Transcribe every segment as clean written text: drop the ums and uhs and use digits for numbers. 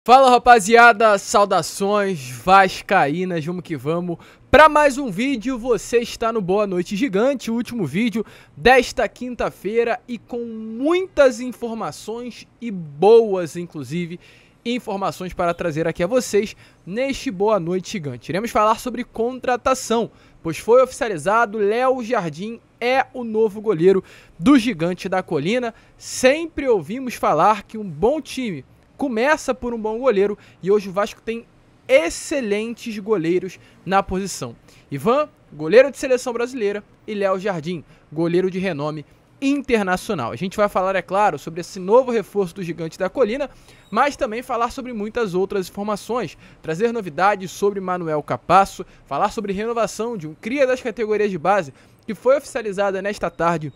Fala rapaziada, saudações vascaínas, vamos que vamos para mais um vídeo. Você está no Boa Noite Gigante, o último vídeo desta quinta-feira e com muitas informações e boas, inclusive, informações para trazer aqui a vocês neste Boa Noite Gigante. Iremos falar sobre contratação, pois foi oficializado, Léo Jardim é o novo goleiro do Gigante da Colina. Sempre ouvimos falar que um bom time começa por um bom goleiro e hoje o Vasco tem excelentes goleiros na posição. Ivan, goleiro de seleção brasileira, e Léo Jardim, goleiro de renome internacional. A gente vai falar, é claro, sobre esse novo reforço do Gigante da Colina, mas também falar sobre muitas outras informações, trazer novidades sobre Manuel Capasso, falar sobre renovação de um cria das categorias de base que foi oficializada nesta tarde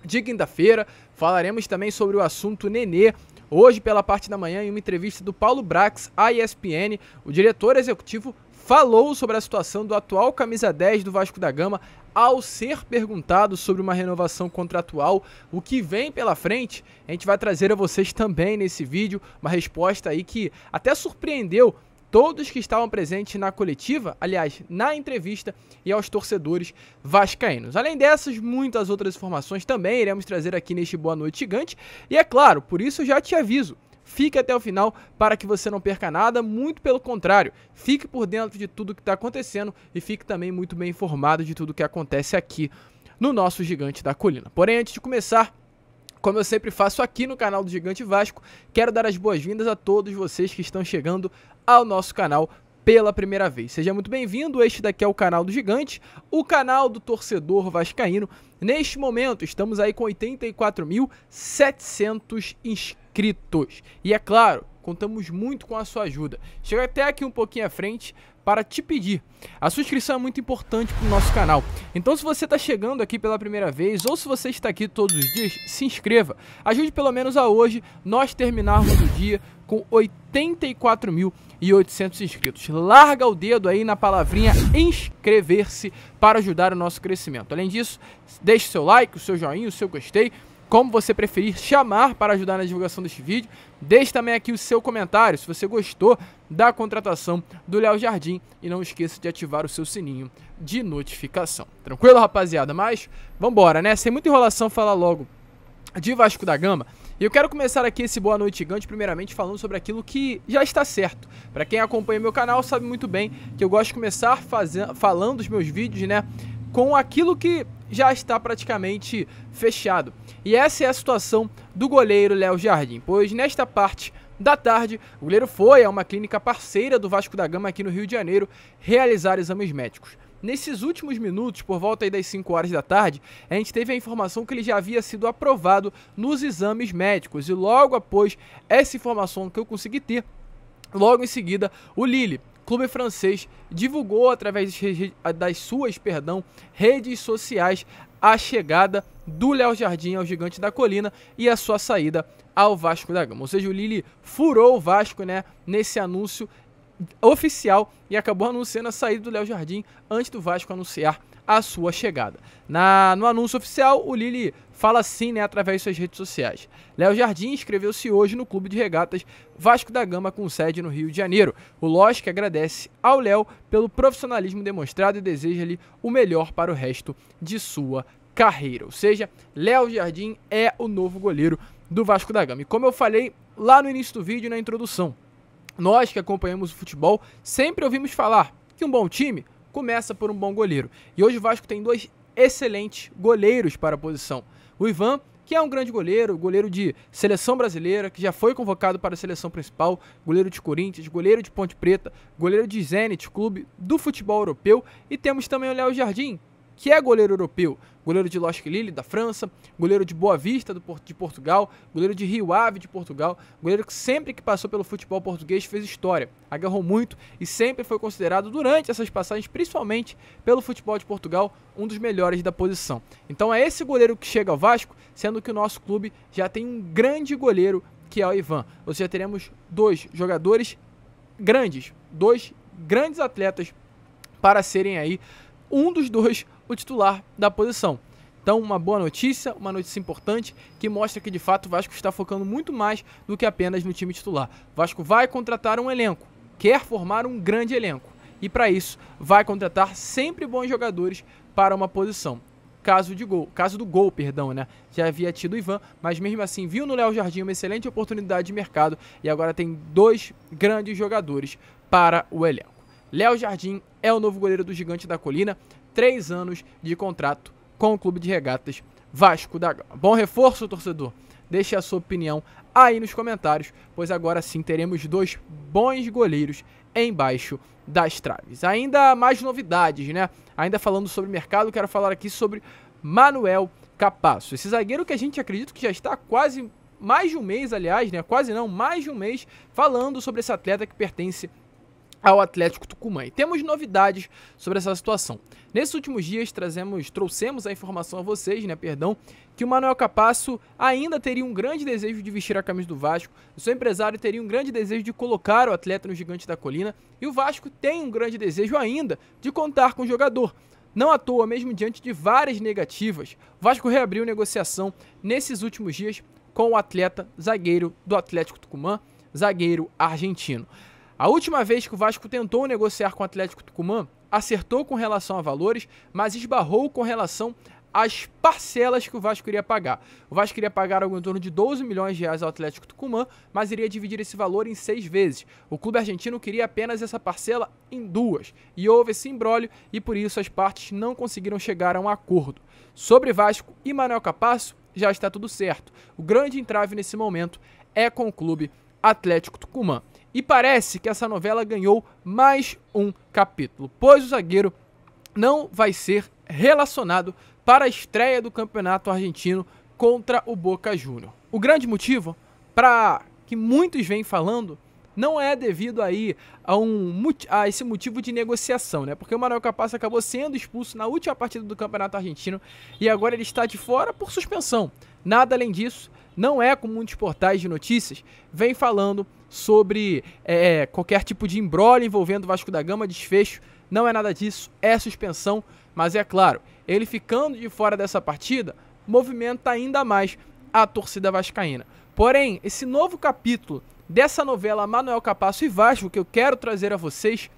de quinta-feira. Falaremos também sobre o assunto Nenê. Hoje, pela parte da manhã, em uma entrevista do Paulo Brax à ESPN, o diretor executivo falou sobre a situação do atual camisa 10 do Vasco da Gama ao ser perguntado sobre uma renovação contratual, o que vem pela frente. A gente vai trazer a vocês também nesse vídeo uma resposta aí que até surpreendeu todos que estavam presentes na coletiva, aliás, na entrevista, e aos torcedores vascaínos. Além dessas, muitas outras informações também iremos trazer aqui neste Boa Noite Gigante. E é claro, por isso eu já te aviso, fique até o final para que você não perca nada, muito pelo contrário, fique por dentro de tudo que está acontecendo e fique também muito bem informado de tudo que acontece aqui no nosso Gigante da Colina. Porém, antes de começar, como eu sempre faço aqui no canal do Gigante Vasco, quero dar as boas-vindas a todos vocês que estão chegando ao nosso canal pela primeira vez. Seja muito bem-vindo, este daqui é o canal do Gigante, o canal do torcedor vascaíno. Neste momento, estamos aí com 84.700 inscritos. E é claro, contamos muito com a sua ajuda. Chega até aqui um pouquinho à frente para te pedir. A sua inscrição é muito importante para o nosso canal. Então, se você está chegando aqui pela primeira vez ou se você está aqui todos os dias, se inscreva. Ajude pelo menos a hoje nós terminarmos o dia com 84.800 inscritos. Larga o dedo aí na palavrinha inscrever-se para ajudar o nosso crescimento. Além disso, deixe seu like, o seu joinha, o seu gostei, como você preferir chamar para ajudar na divulgação deste vídeo. Deixe também aqui o seu comentário se você gostou da contratação do Léo Jardim e não esqueça de ativar o seu sininho de notificação. Tranquilo, rapaziada? Mas vambora, né? Sem muita enrolação, falar logo de Vasco da Gama. E eu quero começar aqui esse Boa Noite Gigante primeiramente falando sobre aquilo que já está certo. Para quem acompanha meu canal sabe muito bem que eu gosto de começar falando os meus vídeos, né, com aquilo que já está praticamente fechado. E essa é a situação do goleiro Léo Jardim, pois nesta parte da tarde o goleiro foi a uma clínica parceira do Vasco da Gama aqui no Rio de Janeiro realizar exames médicos. Nesses últimos minutos, por volta aí das 5 horas da tarde, a gente teve a informação que ele já havia sido aprovado nos exames médicos. E logo após essa informação que eu consegui ter, logo em seguida, o Lille, clube francês, divulgou através das suas redes sociais a chegada do Léo Jardim ao Gigante da Colina e a sua saída ao Vasco da Gama. Ou seja, o Lille furou o Vasco, né, nesse anúncio oficial e acabou anunciando a saída do Léo Jardim antes do Vasco anunciar a sua chegada. No anúncio oficial, o Lille fala assim, né, através de suas redes sociais. Léo Jardim inscreveu-se hoje no Clube de Regatas Vasco da Gama com sede no Rio de Janeiro. O LOSC agradece ao Léo pelo profissionalismo demonstrado e deseja-lhe o melhor para o resto de sua carreira. Ou seja, Léo Jardim é o novo goleiro do Vasco da Gama. E como eu falei lá no início do vídeo, na introdução, nós que acompanhamos o futebol sempre ouvimos falar que um bom time começa por um bom goleiro. E hoje o Vasco tem dois excelentes goleiros para a posição. O Ivan, que é um grande goleiro, goleiro de seleção brasileira, que já foi convocado para a seleção principal, goleiro de Corinthians, goleiro de Ponte Preta, goleiro de Zenit, clube do futebol europeu. E temos também o Léo Jardim, que é goleiro europeu, goleiro de LOSC Lille, da França, goleiro de Boa Vista, de Portugal, goleiro de Rio Ave, de Portugal, goleiro que sempre que passou pelo futebol português fez história, agarrou muito e sempre foi considerado durante essas passagens, principalmente pelo futebol de Portugal, um dos melhores da posição. Então é esse goleiro que chega ao Vasco, sendo que o nosso clube já tem um grande goleiro, que é o Ivan. Ou seja, teremos dois jogadores grandes, dois grandes atletas para serem aí um dos dois o titular da posição. Então, uma boa notícia, uma notícia importante, que mostra que de fato o Vasco está focando muito mais do que apenas no time titular. O Vasco vai contratar um elenco, quer formar um grande elenco, e para isso vai contratar sempre bons jogadores para uma posição. Caso do gol, perdão, né? Já havia tido o Ivan, mas mesmo assim viu no Léo Jardim uma excelente oportunidade de mercado e agora tem 2 grandes jogadores para o elenco. Léo Jardim é o novo goleiro do Gigante da Colina, 3 anos de contrato com o Clube de Regatas Vasco da Gama. Bom reforço, torcedor? Deixe a sua opinião aí nos comentários, pois agora sim teremos 2 bons goleiros embaixo das traves. Ainda mais novidades, né? Ainda falando sobre mercado, quero falar aqui sobre Manuel Capasso. Esse zagueiro que a gente acredita que já está quase mais de um mês, aliás, né? Quase não, mais de um mês falando sobre esse atleta que pertence ao Atlético Tucumã. E temos novidades sobre essa situação. Nesses últimos dias trouxemos a informação a vocês, que o Manuel Capasso ainda teria um grande desejo de vestir a camisa do Vasco, o seu empresário teria um grande desejo de colocar o atleta no Gigante da Colina, e o Vasco tem um grande desejo ainda de contar com o jogador. Não à toa, mesmo diante de várias negativas, o Vasco reabriu negociação nesses últimos dias com o atleta zagueiro do Atlético Tucumã, zagueiro argentino. A última vez que o Vasco tentou negociar com o Atlético Tucumã, acertou com relação a valores, mas esbarrou com relação às parcelas que o Vasco iria pagar. O Vasco iria pagar algo em torno de 12 milhões de reais ao Atlético Tucumã, mas iria dividir esse valor em 6 vezes. O clube argentino queria apenas essa parcela em 2, e houve esse imbróglio, e por isso as partes não conseguiram chegar a um acordo. Sobre Vasco e Manuel Capasso, já está tudo certo. O grande entrave nesse momento é com o clube Atlético Tucumã. E parece que essa novela ganhou mais um capítulo, pois o zagueiro não vai ser relacionado para a estreia do Campeonato Argentino contra o Boca Juniors. O grande motivo, para que muitos vêm falando, não é devido aí a esse motivo de negociação, né? Porque o Manuel Capasso acabou sendo expulso na última partida do Campeonato Argentino e agora ele está de fora por suspensão. Nada além disso, não é como muitos portais de notícias vêm falando sobre qualquer tipo de imbróglio envolvendo o Vasco da Gama, desfecho. Não é nada disso, é suspensão, mas é claro, ele ficando de fora dessa partida movimenta ainda mais a torcida vascaína. Porém, esse novo capítulo dessa novela Manuel Capasso e Vasco que eu quero trazer a vocês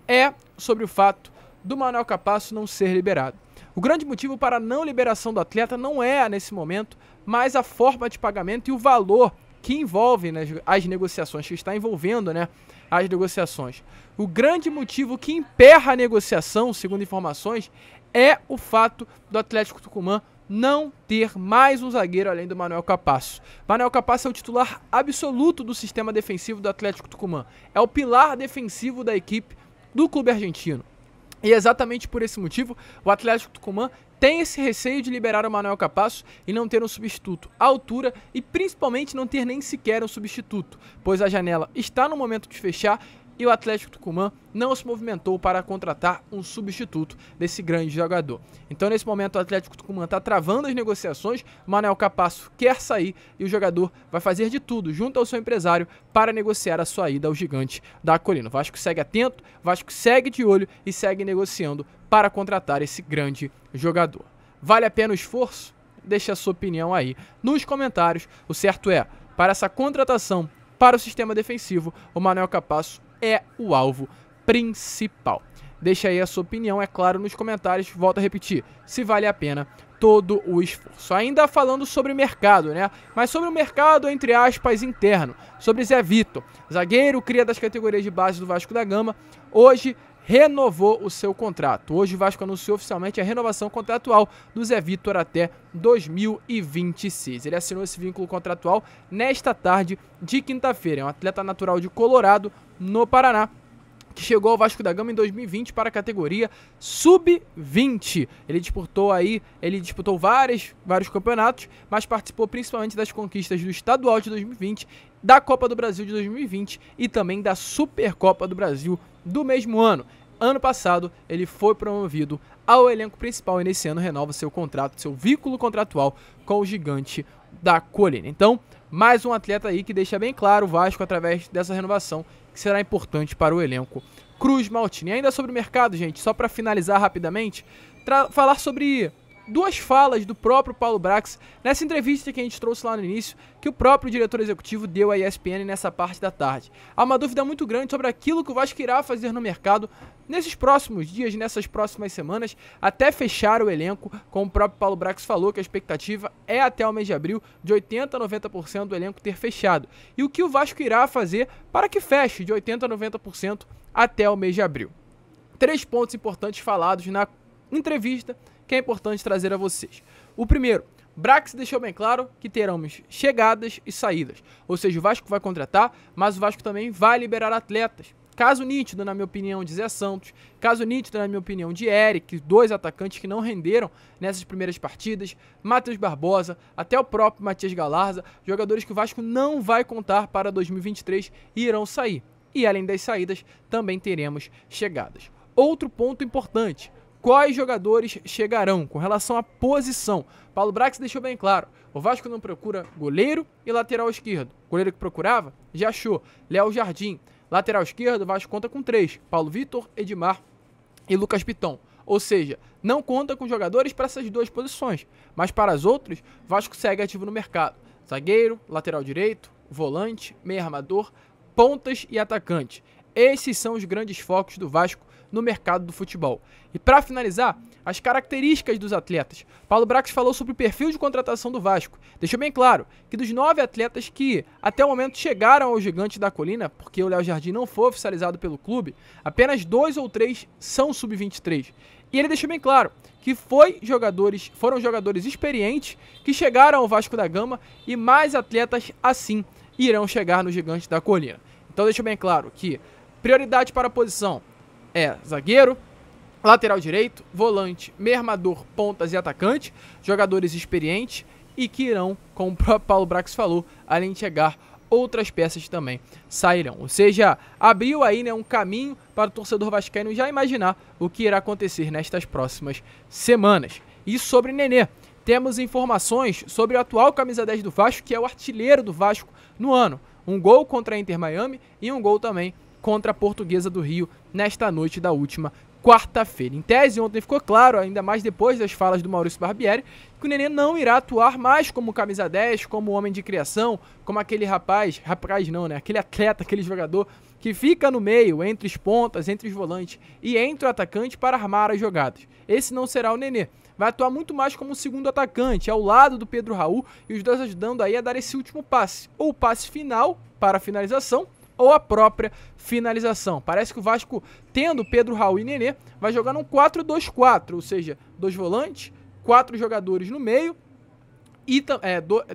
é sobre o fato do Manuel Capasso não ser liberado. O grande motivo para a não liberação do atleta não é, nesse momento, mas a forma de pagamento e o valor que envolve as negociações, que está envolvendo as negociações. O grande motivo que emperra a negociação, segundo informações, é o fato do Atlético Tucumã não ter mais um zagueiro além do Manuel Capasso. Manuel Capasso é o titular absoluto do sistema defensivo do Atlético Tucumã. É o pilar defensivo da equipe do clube argentino. E exatamente por esse motivo, o Atlético Tucumã tem esse receio de liberar o Manuel Capasso e não ter um substituto à altura e principalmente não ter nem sequer um substituto, pois a janela está no momento de fechar e o Atlético Tucumã não se movimentou para contratar um substituto desse grande jogador. Então nesse momento o Atlético Tucumã está travando as negociações, o Manuel Capasso quer sair e o jogador vai fazer de tudo junto ao seu empresário para negociar a sua ida ao Gigante da Colina. O Vasco segue atento, o Vasco segue de olho e segue negociando para contratar esse grande jogador. Vale a pena o esforço? Deixe a sua opinião aí nos comentários. O certo é, para essa contratação para o sistema defensivo, o Manuel Capasso é o alvo principal. Deixa aí a sua opinião, é claro, nos comentários. Volto a repetir, se vale a pena todo o esforço. Ainda falando sobre o mercado, mas sobre o mercado, entre aspas, interno. Sobre Zé Vitor, zagueiro, cria das categorias de base do Vasco da Gama, hoje renovou o seu contrato. Hoje o Vasco anunciou oficialmente a renovação contratual do Zé Vitor até 2026. Ele assinou esse vínculo contratual nesta tarde de quinta-feira. É um atleta natural de Colorado, no Paraná, que chegou ao Vasco da Gama em 2020 para a categoria Sub-20. Ele disputou vários campeonatos, mas participou principalmente das conquistas do Estadual de 2020, da Copa do Brasil de 2020 e também da Supercopa do Brasil do mesmo ano. Ano passado, ele foi promovido ao elenco principal e nesse ano renova seu contrato, seu vínculo contratual com o Gigante da Colina. Então, mais um atleta aí que deixa bem claro o Vasco através dessa renovação, que será importante para o elenco Cruz Maltini. E ainda sobre o mercado, gente, só para finalizar rapidamente, falar sobre duas falas do próprio Paulo Brax nessa entrevista que a gente trouxe lá no início, que o próprio diretor executivo deu à ESPN nessa parte da tarde. Há uma dúvida muito grande sobre aquilo que o Vasco irá fazer no mercado nesses próximos dias, nessas próximas semanas, até fechar o elenco, como o próprio Paulo Brax falou, que a expectativa é até o mês de abril de 80% a 90% do elenco ter fechado. E o que o Vasco irá fazer para que feche de 80% a 90% até o mês de abril. 3 pontos importantes falados na entrevista que é importante trazer a vocês. O primeiro, Brax deixou bem claro que teremos chegadas e saídas, ou seja, o Vasco vai contratar, mas o Vasco também vai liberar atletas. Caso nítido, na minha opinião, de Zé Santos, caso nítido, na minha opinião, de Eric, 2 atacantes que não renderam nessas primeiras partidas, Matheus Barbosa, até o próprio Matias Galarza, jogadores que o Vasco não vai contar para 2023 e irão sair. E além das saídas, também teremos chegadas. Outro ponto importante, quais jogadores chegarão com relação à posição? Paulo Brax deixou bem claro, o Vasco não procura goleiro e lateral esquerdo. O goleiro que procurava, já achou, Léo Jardim. Lateral esquerdo, o Vasco conta com 3, Paulo Vitor, Edmar e Lucas Piton. Ou seja, não conta com jogadores para essas 2 posições, mas para as outras, o Vasco segue ativo no mercado. Zagueiro, lateral direito, volante, meio armador, pontas e atacante. Esses são os grandes focos do Vasco no mercado do futebol. E para finalizar, as características dos atletas. Paulo Brax falou sobre o perfil de contratação do Vasco. Deixou bem claro que dos 9 atletas que até o momento chegaram ao Gigante da Colina, porque o Léo Jardim não foi oficializado pelo clube, apenas 2 ou 3 são sub-23. E ele deixou bem claro que foram jogadores experientes que chegaram ao Vasco da Gama e mais atletas assim irão chegar no Gigante da Colina. Então deixou bem claro que prioridade para a posição é zagueiro, lateral direito, volante, meio armador, pontas e atacante, jogadores experientes e que irão, como o próprio Paulo Brax falou, além de chegar, outras peças também sairão. Ou seja, abriu aí, né, um caminho para o torcedor vascaíno já imaginar o que irá acontecer nestas próximas semanas. E sobre Nenê, temos informações sobre o atual camisa 10 do Vasco, que é o artilheiro do Vasco no ano. Um gol contra a Inter Miami e um gol também contra a Portuguesa do Rio nesta noite da última quarta-feira. Em tese, ontem ficou claro, ainda mais depois das falas do Maurício Barbieri, que o Nenê não irá atuar mais como camisa 10, como homem de criação, como aquele rapaz não, né? Aquele atleta, aquele jogador que fica no meio, entre os pontas, entre os volantes e entre o atacante para armar as jogadas. Esse não será o Nenê. Vai atuar muito mais como segundo atacante, ao lado do Pedro Raul, e os dois ajudando aí a dar esse último passe, ou o passe final para a finalização, ou a própria finalização. Parece que o Vasco, tendo Pedro Raul e Nenê, vai jogar num 4-2-4, ou seja, 2 volantes, 4 jogadores no meio, e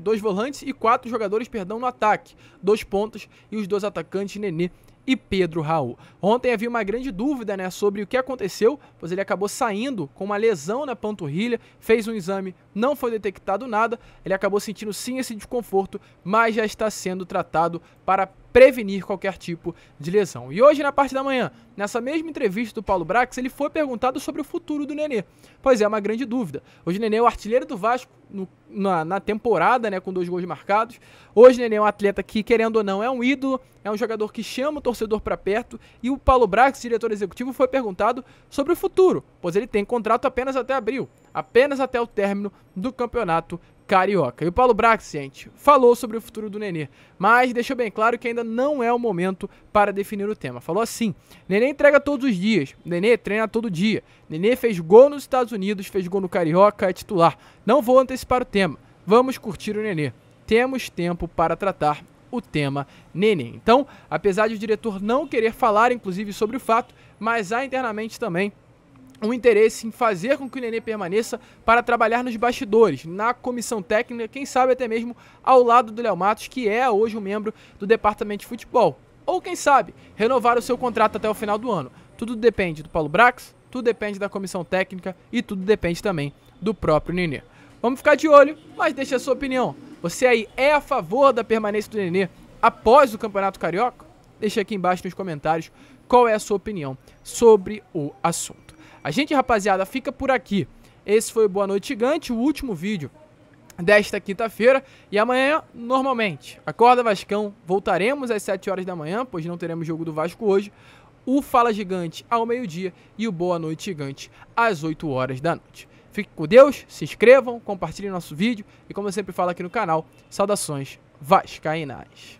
2 volantes e 4 jogadores, no ataque, 2 pontas e os 2 atacantes, Nenê e Pedro Raul. Ontem havia uma grande dúvida, né, sobre o que aconteceu, pois ele acabou saindo com uma lesão na panturrilha, fez um exame, não foi detectado nada, ele acabou sentindo sim esse desconforto, mas já está sendo tratado para prevenir qualquer tipo de lesão. E hoje, na parte da manhã, nessa mesma entrevista do Paulo Brax, ele foi perguntado sobre o futuro do Nenê. Pois é, uma grande dúvida. Hoje o Nenê é o artilheiro do Vasco na temporada, né, com 2 gols marcados. Hoje o Nenê é um atleta que, querendo ou não, é um ídolo, é um jogador que chama o torcedor para perto. E o Paulo Brax, diretor executivo, foi perguntado sobre o futuro, pois ele tem contrato apenas até abril, apenas até o término do campeonato carioca. E o Paulo Brax, gente, falou sobre o futuro do Nenê, mas deixou bem claro que ainda não é o momento para definir o tema. Falou assim: Nenê entrega todos os dias, Nenê treina todo dia, Nenê fez gol nos Estados Unidos, fez gol no Carioca, é titular. Não vou antecipar o tema, vamos curtir o Nenê. Temos tempo para tratar o tema Nenê. Então, apesar de o diretor não querer falar, inclusive, sobre o fato, mas há internamente também um interesse em fazer com que o Nenê permaneça para trabalhar nos bastidores, na comissão técnica, quem sabe até mesmo ao lado do Léo Matos, que é hoje um membro do departamento de futebol. Ou quem sabe, renovar o seu contrato até o final do ano. Tudo depende do Paulo Brax, tudo depende da comissão técnica e tudo depende também do próprio Nenê. Vamos ficar de olho, mas deixe a sua opinião. Você aí é a favor da permanência do Nenê após o Campeonato Carioca? Deixe aqui embaixo nos comentários qual é a sua opinião sobre o assunto. A gente, rapaziada, fica por aqui. Esse foi o Boa Noite Gigante, o último vídeo desta quinta-feira. E amanhã, normalmente, Acorda Vascão, voltaremos às 7 horas da manhã, pois não teremos jogo do Vasco hoje. O Fala Gigante ao meio-dia e o Boa Noite Gigante às 8 horas da noite. Fiquem com Deus, se inscrevam, compartilhem nosso vídeo e, como eu sempre falo aqui no canal, saudações vascaínas.